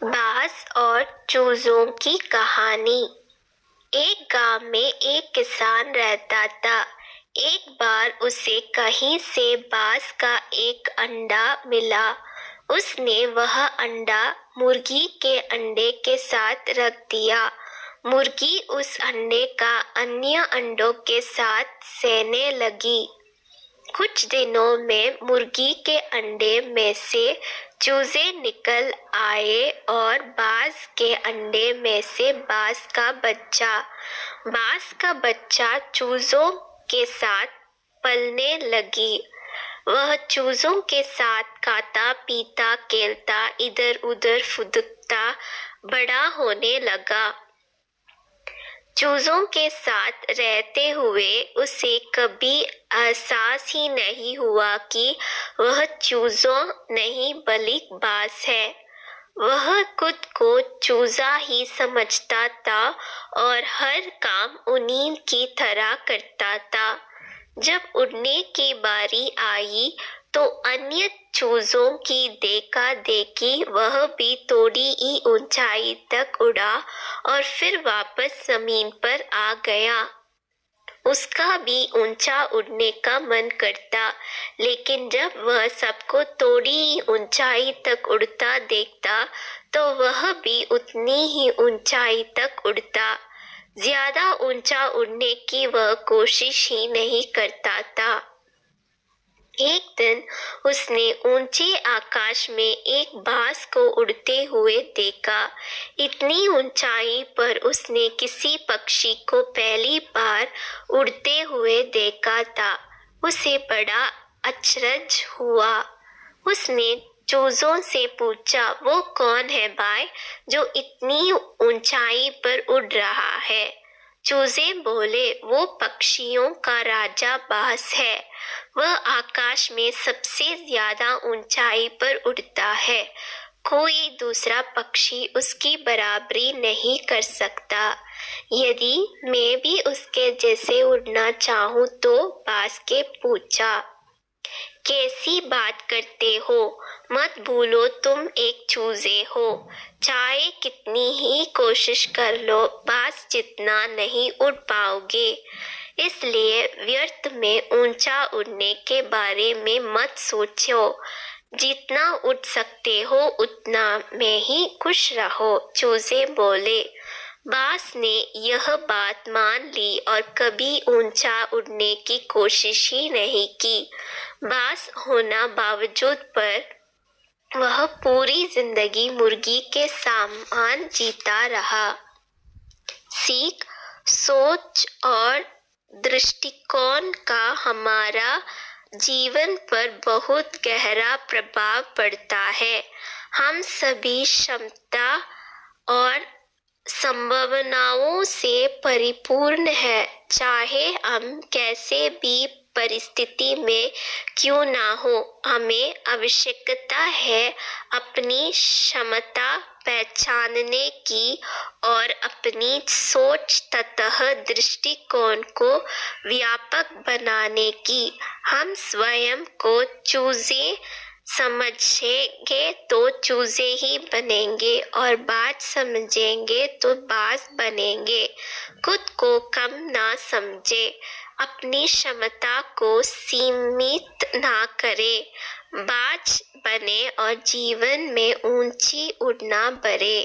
बांस और चूजों की कहानी। एक गांव में एक किसान रहता था। एक बार उसे कहीं से बांस का एक अंडा मिला। उसने वह अंडा मुर्गी के अंडे के साथ रख दिया। मुर्गी उस अंडे का अन्य अंडों के साथ सेने लगी। कुछ दिनों में मुर्गी के अंडे में से चूजे निकल आए और बाज के अंडे में से बाज का बच्चा। बाज का बच्चा चूजों के साथ पलने लगी। वह चूजों के साथ खाता पीता खेलता इधर उधर फुदकता बड़ा होने लगा। चूजों के साथ रहते हुए उसे कभी एहसास ही नहीं हुआ कि वह चूजों नहीं बल्कि बाज है। वह खुद को चूजा ही समझता था और हर काम उन्हीं की तरह करता था। जब उड़ने की बारी आई तो अन्य चूजों की देखा देखी वह भी थोड़ी ही ऊंचाई तक उड़ा और फिर वापस जमीन पर आ गया। उसका भी ऊंचा उड़ने का मन करता, लेकिन जब वह सबको थोड़ी ही ऊंचाई तक उड़ता देखता तो वह भी उतनी ही ऊंचाई तक उड़ता। ज्यादा ऊंचा उड़ने की वह कोशिश ही नहीं करता था। एक दिन उसने ऊंचे आकाश में एक बाज को उड़ते हुए देखा। इतनी ऊंचाई पर उसने किसी पक्षी को पहली बार उड़ते हुए देखा था। उसे बड़ा अचरज हुआ। उसने चूजों से पूछा, वो कौन है भाई जो इतनी ऊंचाई पर उड़ रहा है? चूजे बोले, वो पक्षियों का राजा बाज है। वह आकाश में सबसे ज्यादा ऊंचाई पर उड़ता है। कोई दूसरा पक्षी उसकी बराबरी नहीं कर सकता। यदि मैं भी उसके जैसे उड़ना चाहूं तो बाज के पूछा, कैसी बात करते हो? मत भूलो तुम एक चूजे हो। चाहे कितनी ही कोशिश कर लो बाज जितना नहीं उड़ पाओगे। इसलिए व्यर्थ में ऊंचा उड़ने के बारे में मत सोचो। जितना उड़ सकते हो उतना में ही खुश रहो। चूजे बोले। बाज ने यह बात मान ली और कभी ऊंचा उड़ने की कोशिश ही नहीं की। बाज होना बावजूद पर वह पूरी जिंदगी मुर्गी के सामान जीता रहा। सीख, सोच और दृष्टिकोण का हमारा जीवन पर बहुत गहरा प्रभाव पड़ता है। हम सभी क्षमता और संभावनाओं से परिपूर्ण है, चाहे हम कैसे भी परिस्थिति में क्यों ना हो। हमें आवश्यकता है अपनी क्षमता पहचानने की और अपनी सोच तथा दृष्टिकोण को व्यापक बनाने की। हम स्वयं को चूजे समझेंगे तो चूजे ही बनेंगे और बाज समझेंगे तो बाज बनेंगे। खुद को कम ना समझे, अपनी क्षमता को सीमित ना करे, बाज बने और जीवन में ऊंची उड़ना बरे।